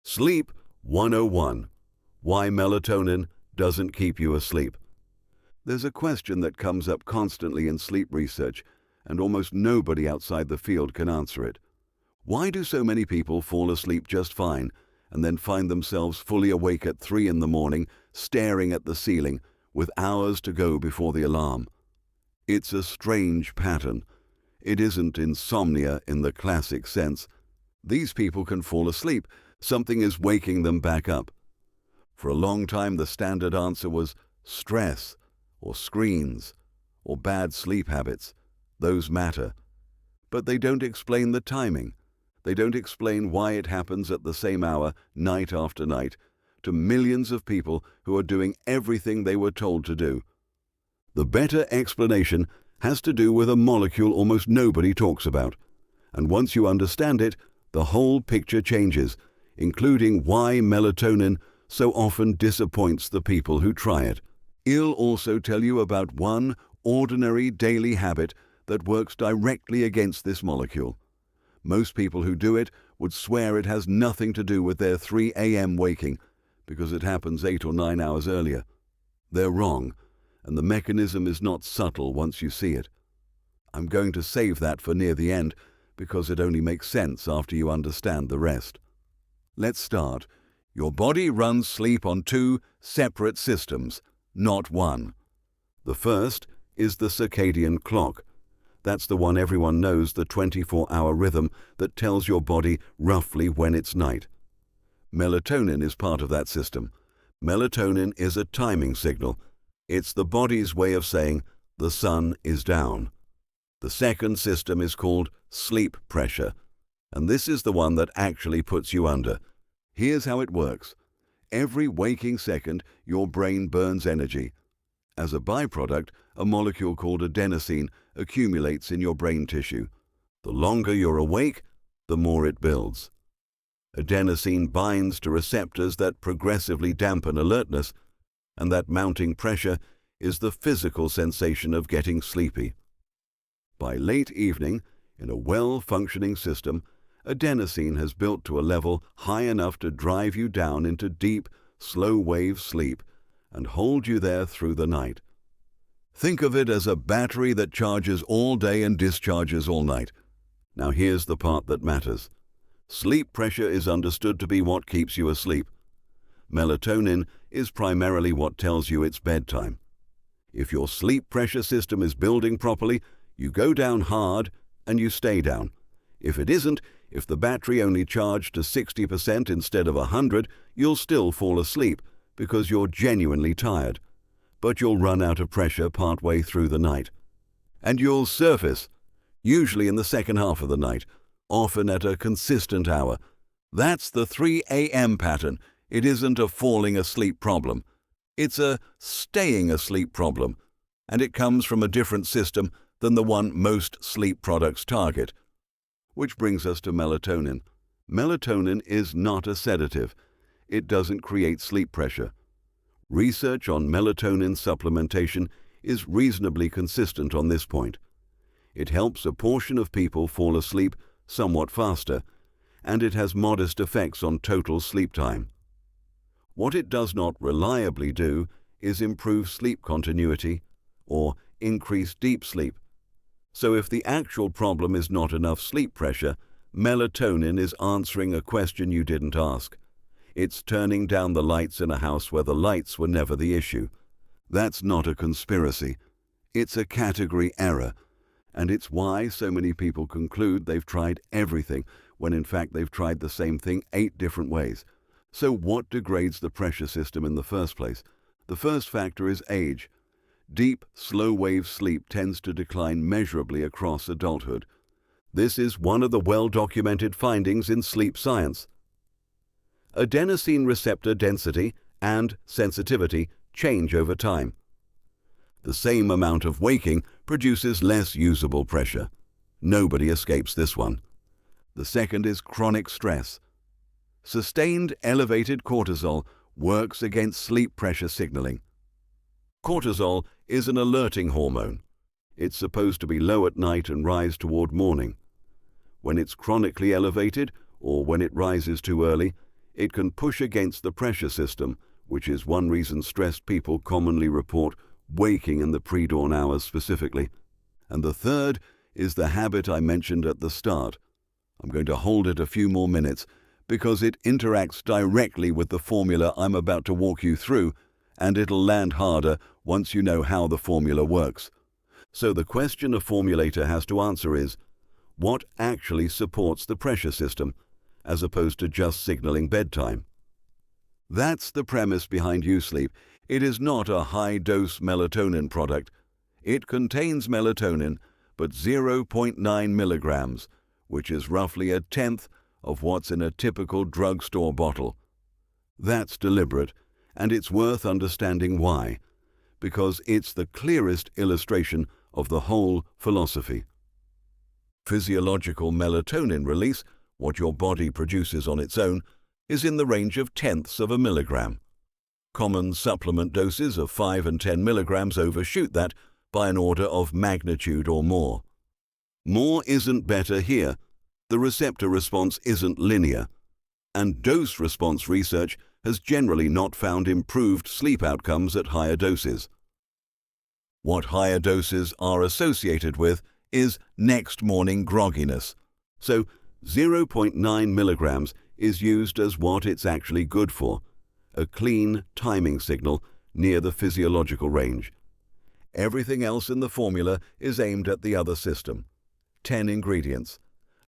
Sleep 101. Why melatonin doesn't keep you asleep. There's a question that comes up constantly in sleep research, and almost nobody outside the field can answer it. Why do so many people fall asleep just fine and then find themselves fully awake at 3 in the morning, staring at the ceiling, with hours to go before the alarm? It's a strange pattern. It isn't insomnia in the classic sense. These people can fall asleep. Something is waking them back up. For a long time, the standard answer was stress, or screens, or bad sleep habits. Those matter. But they don't explain the timing. They don't explain why it happens at the same hour, night after night, to millions of people who are doing everything they were told to do. The better explanation has to do with a molecule almost nobody talks about. And once you understand it, the whole picture changes, including why melatonin so often disappoints the people who try it. I'll also tell you about one ordinary daily habit that works directly against this molecule. Most people who do it would swear it has nothing to do with their 3 a.m. waking, because it happens 8 or 9 hours earlier. They're wrong, and the mechanism is not subtle once you see it. I'm going to save that for near the end, because it only makes sense after you understand the rest. Let's start. Your body runs sleep on 2 separate systems, not one. The first is the circadian clock. That's the one everyone knows, the 24-hour rhythm that tells your body roughly when it's night. Melatonin is part of that system. Melatonin is a timing signal. It's the body's way of saying the sun is down. The second system is called sleep pressure, and this is the one that actually puts you under. Here's how it works. Every waking second, your brain burns energy. As a byproduct, a molecule called adenosine accumulates in your brain tissue. The longer you're awake, the more it builds. Adenosine binds to receptors that progressively dampen alertness, and that mounting pressure is the physical sensation of getting sleepy. By late evening, in a well-functioning system, adenosine has built to a level high enough to drive you down into deep, slow-wave sleep and hold you there through the night. Think of it as a battery that charges all day and discharges all night. Now here's the part that matters. Sleep pressure is understood to be what keeps you asleep. Melatonin is primarily what tells you it's bedtime. If your sleep pressure system is building properly, you go down hard and you stay down. If it isn't, if the battery only charged to 60% instead of 100, you'll still fall asleep because you're genuinely tired. But you'll run out of pressure partway through the night. And you'll surface, usually in the second half of the night, often at a consistent hour. That's the 3 a.m. pattern. It isn't a falling asleep problem. It's a staying asleep problem, and it comes from a different system than the one most sleep products target. Which brings us to melatonin. Melatonin is not a sedative. It doesn't create sleep pressure. Research on melatonin supplementation is reasonably consistent on this point. It helps a portion of people fall asleep somewhat faster, and it has modest effects on total sleep time. What it does not reliably do is improve sleep continuity or increase deep sleep. So if the actual problem is not enough sleep pressure, melatonin is answering a question you didn't ask. It's turning down the lights in a house where the lights were never the issue. That's not a conspiracy. It's a category error, and it's why so many people conclude they've tried everything, when in fact they've tried the same thing 8 different ways. So what degrades the pressure system in the first place? The first factor is age. Deep, slow-wave sleep tends to decline measurably across adulthood. This is one of the well-documented findings in sleep science. Adenosine receptor density and sensitivity change over time. The same amount of waking produces less usable pressure. Nobody escapes this one. The second is chronic stress. Sustained elevated cortisol works against sleep pressure signaling. Cortisol is an alerting hormone. It's supposed to be low at night and rise toward morning. When it's chronically elevated, or when it rises too early, It can push against the pressure system, which is one reason stressed people commonly report waking in the pre-dawn hours specifically. And the third is the habit I mentioned at the start. I'm going to hold it a few more minutes because it interacts directly with the formula I'm about to walk you through, and it'll land harder once you know how the formula works. So the question a formulator has to answer is, what actually supports the pressure system, as opposed to just signaling bedtime? That's the premise behind U-Sleep. It is not a high-dose melatonin product. It contains melatonin, but 0.9 milligrams, which is roughly a tenth of what's in a typical drugstore bottle. That's deliberate, and it's worth understanding why, because it's the clearest illustration of the whole philosophy. Physiological melatonin release, what your body produces on its own, is in the range of tenths of a milligram. Common supplement doses of 5 and 10 milligrams overshoot that by an order of magnitude or more. More isn't better here. The receptor response isn't linear, and dose-response research has generally not found improved sleep outcomes at higher doses. What higher doses are associated with is next morning grogginess, so 0.9 milligrams is used as what it's actually good for, a clean timing signal near the physiological range. Everything else in the formula is aimed at the other system. 10 ingredients.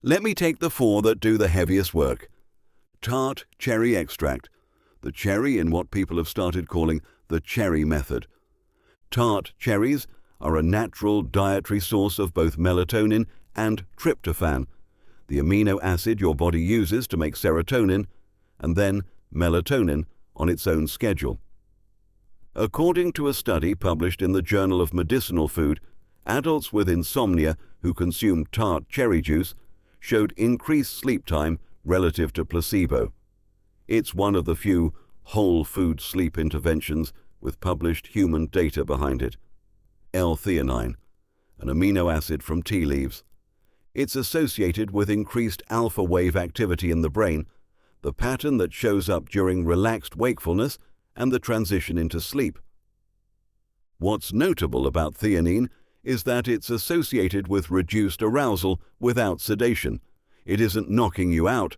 Let me take the 4 that do the heaviest work. Tart cherry extract, the cherry in what people have started calling the cherry method. Tart cherries are a natural dietary source of both melatonin and tryptophan, the amino acid your body uses to make serotonin, and then melatonin on its own schedule. According to a study published in the Journal of Medicinal Food, adults with insomnia who consumed tart cherry juice showed increased sleep time relative to placebo. It's one of the few whole food sleep interventions with published human data behind it. L-theanine, an amino acid from tea leaves. It's associated with increased alpha wave activity in the brain, the pattern that shows up during relaxed wakefulness and the transition into sleep. What's notable about theanine is that it's associated with reduced arousal without sedation. It isn't knocking you out,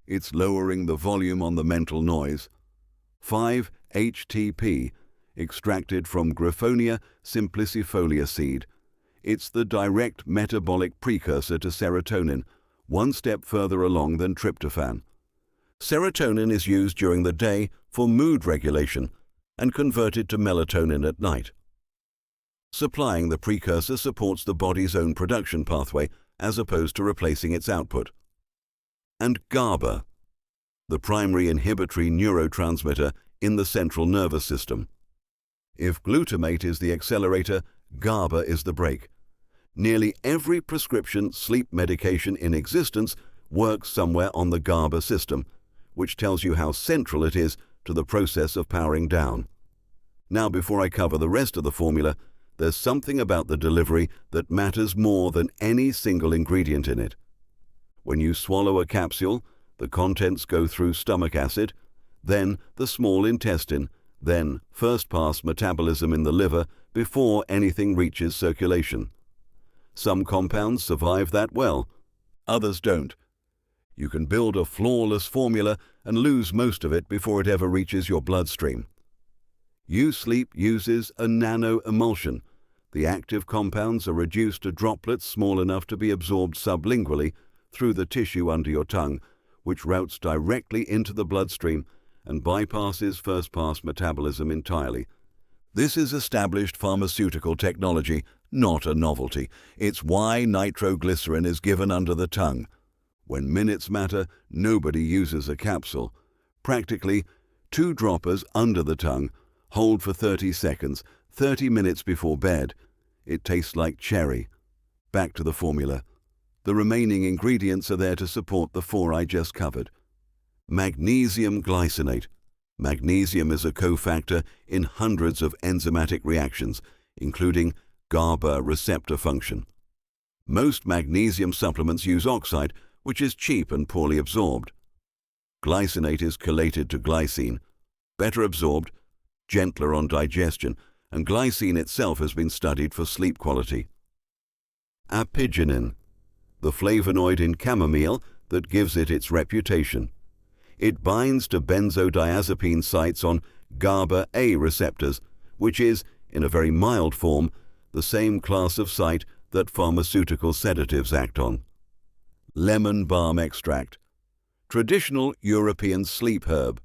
it's lowering the volume on the mental noise. 5-HTP, extracted from Griffonia simplicifolia seed. It's the direct metabolic precursor to serotonin, one step further along than tryptophan. Serotonin is used during the day for mood regulation and converted to melatonin at night. Supplying the precursor supports the body's own production pathway as opposed to replacing its output. And GABA, the primary inhibitory neurotransmitter in the central nervous system. If glutamate is the accelerator, GABA is the brake. Nearly every prescription sleep medication in existence works somewhere on the GABA system, which tells you how central it is to the process of powering down. Now, before I cover the rest of the formula, there's something about the delivery that matters more than any single ingredient in it. When you swallow a capsule, the contents go through stomach acid, then the small intestine, then first-pass metabolism in the liver before anything reaches circulation. Some compounds survive that well, others don't. You can build a flawless formula and lose most of it before it ever reaches your bloodstream. U-Sleep uses a nanoemulsion. The active compounds are reduced to droplets small enough to be absorbed sublingually through the tissue under your tongue, which routes directly into the bloodstream and bypasses first-pass metabolism entirely. This is established pharmaceutical technology, not a novelty. It's why nitroglycerin is given under the tongue. When minutes matter, nobody uses a capsule. Practically, 2 droppers under the tongue, hold for 30 seconds, 30 minutes before bed. It tastes like cherry. Back to the formula. The remaining ingredients are there to support the 4 I just covered. Magnesium glycinate. Magnesium is a cofactor in hundreds of enzymatic reactions, including GABA receptor function. Most magnesium supplements use oxide, which is cheap and poorly absorbed. Glycinate is chelated to glycine, better absorbed, gentler on digestion, and glycine itself has been studied for sleep quality. Apigenin, the flavonoid in chamomile that gives it its reputation. It binds to benzodiazepine sites on GABA-A receptors, which is, in a very mild form, the same class of site that pharmaceutical sedatives act on. Lemon balm extract, traditional European sleep herb.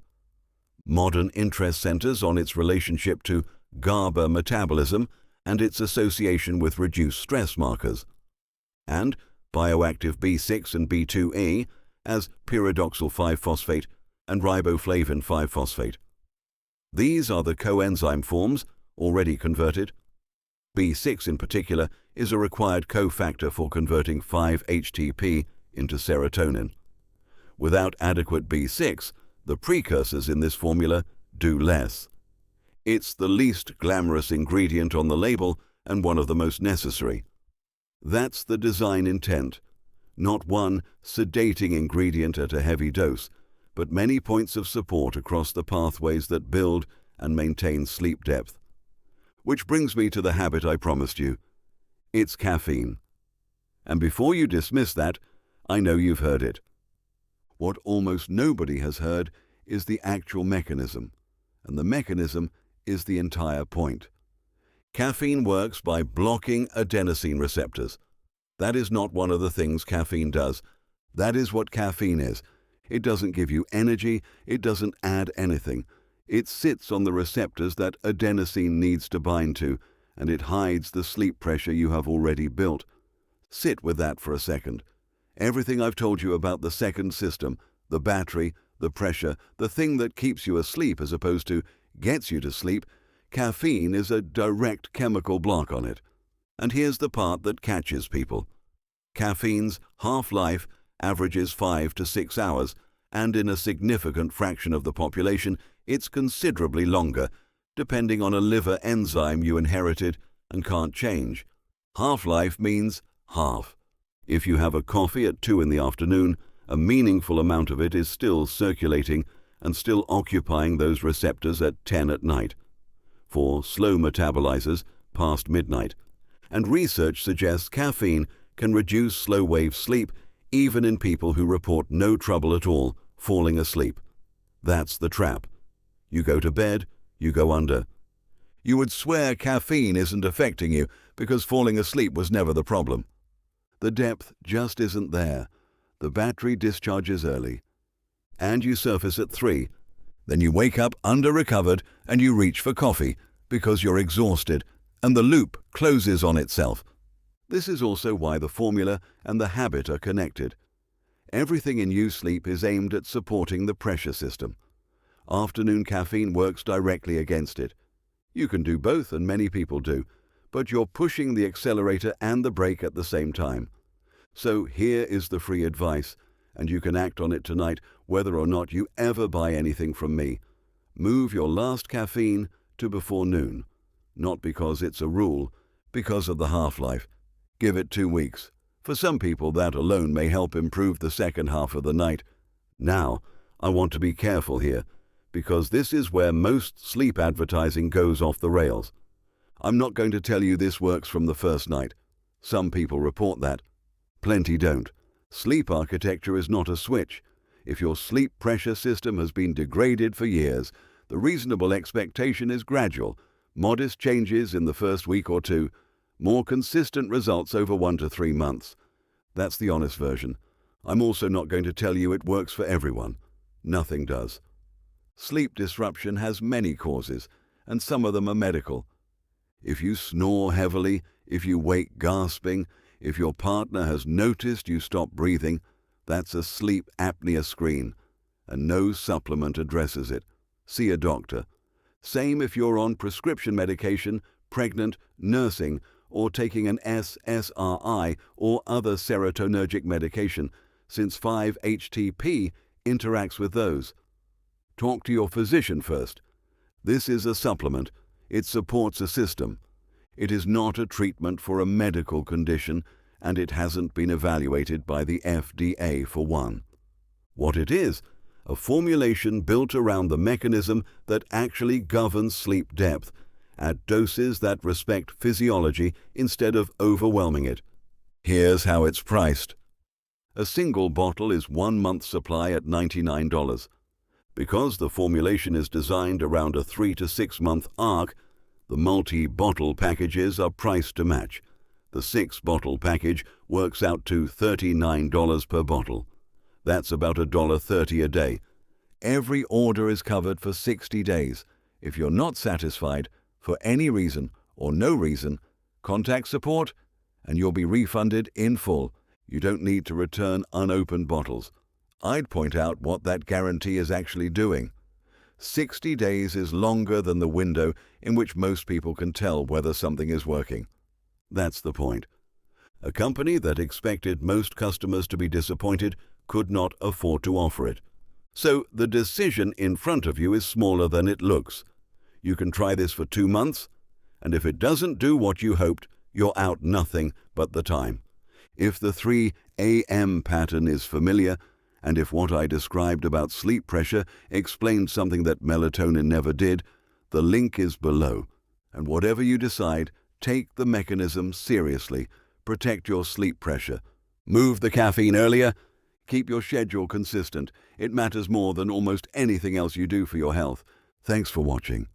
Modern interest centers on its relationship to GABA metabolism and its association with reduced stress markers. And bioactive B6 and B2E as pyridoxal 5-phosphate and riboflavin 5-phosphate. These are the coenzyme forms, already converted. B6 in particular is a required cofactor for converting 5-HTP into serotonin. Without adequate B6, the precursors in this formula do less. It's the least glamorous ingredient on the label and one of the most necessary. That's the design intent. Not one sedating ingredient at a heavy dose, but many points of support across the pathways that build and maintain sleep depth. Which brings me to the habit I promised you. It's caffeine. And before you dismiss that, I know you've heard it. What almost nobody has heard is the actual mechanism, and the mechanism is the entire point. Caffeine works by blocking adenosine receptors. That is not one of the things caffeine does. That is what caffeine is. It doesn't give you energy, it doesn't add anything. It sits on the receptors that adenosine needs to bind to, and it hides the sleep pressure you have already built. Sit with that for a second. Everything I've told you about the second system, the battery, the pressure, the thing that keeps you asleep as opposed to gets you to sleep, caffeine is a direct chemical block on it. And here's the part that catches people. Caffeine's half-life averages 5 to 6 hours, and in a significant fraction of the population, it's considerably longer, depending on a liver enzyme you inherited and can't change. Half-life means half. If you have a coffee at 2 in the afternoon, a meaningful amount of it is still circulating and still occupying those receptors at 10 at night. For slow metabolizers, past midnight. And research suggests caffeine can reduce slow-wave sleep even in people who report no trouble at all falling asleep. That's the trap. You go to bed, you go under. You would swear caffeine isn't affecting you because falling asleep was never the problem. The depth just isn't there. The battery discharges early. And you surface at 3. Then you wake up under-recovered and you reach for coffee because you're exhausted, and the loop closes on itself. This is also why the formula and the habit are connected. Everything in U-Sleep is aimed at supporting the pressure system. Afternoon caffeine works directly against it. You can do both, and many people do, but you're pushing the accelerator and the brake at the same time. So here is the free advice, and you can act on it tonight whether or not you ever buy anything from me. Move your last caffeine to before noon. Not because it's a rule, because of the half-life. Give it 2 weeks. For some people, that alone may help improve the second half of the night. Now, I want to be careful here, because this is where most sleep advertising goes off the rails. I'm not going to tell you this works from the first night. Some people report that. Plenty don't. Sleep architecture is not a switch. If your sleep pressure system has been degraded for years, the reasonable expectation is gradual, modest changes in the first week or 2, more consistent results over 1 to 3 months. That's the honest version. I'm also not going to tell you it works for everyone. Nothing does. Sleep disruption has many causes, and some of them are medical. If you snore heavily, if you wake gasping, if your partner has noticed you stop breathing, that's a sleep apnea screen, and no supplement addresses it. See a doctor. Same if you're on prescription medication, pregnant, nursing, or taking an SSRI or other serotonergic medication, since 5-HTP interacts with those. Talk to your physician first. This is a supplement. It supports a system. It is not a treatment for a medical condition, and it hasn't been evaluated by the FDA for one. What it is, a formulation built around the mechanism that actually governs sleep depth, at doses that respect physiology instead of overwhelming it. Here's how it's priced. A single bottle is 1 month's supply at $99. Because the formulation is designed around a 3 to 6 month arc, the multi-bottle packages are priced to match. The 6-bottle package works out to $39 per bottle. That's about $1.30 a day. Every order is covered for 60 days. If you're not satisfied, for any reason or no reason, contact support and you'll be refunded in full. You don't need to return unopened bottles. I'd point out what that guarantee is actually doing. 60 days is longer than the window in which most people can tell whether something is working. That's the point. A company that expected most customers to be disappointed could not afford to offer it. So the decision in front of you is smaller than it looks. You can try this for 2 months, and if it doesn't do what you hoped, you're out nothing but the time. If the 3 AM pattern is familiar, and if what I described about sleep pressure explained something that melatonin never did, the link is below. And whatever you decide, take the mechanism seriously. Protect your sleep pressure. Move the caffeine earlier. Keep your schedule consistent. It matters more than almost anything else you do for your health. Thanks for watching.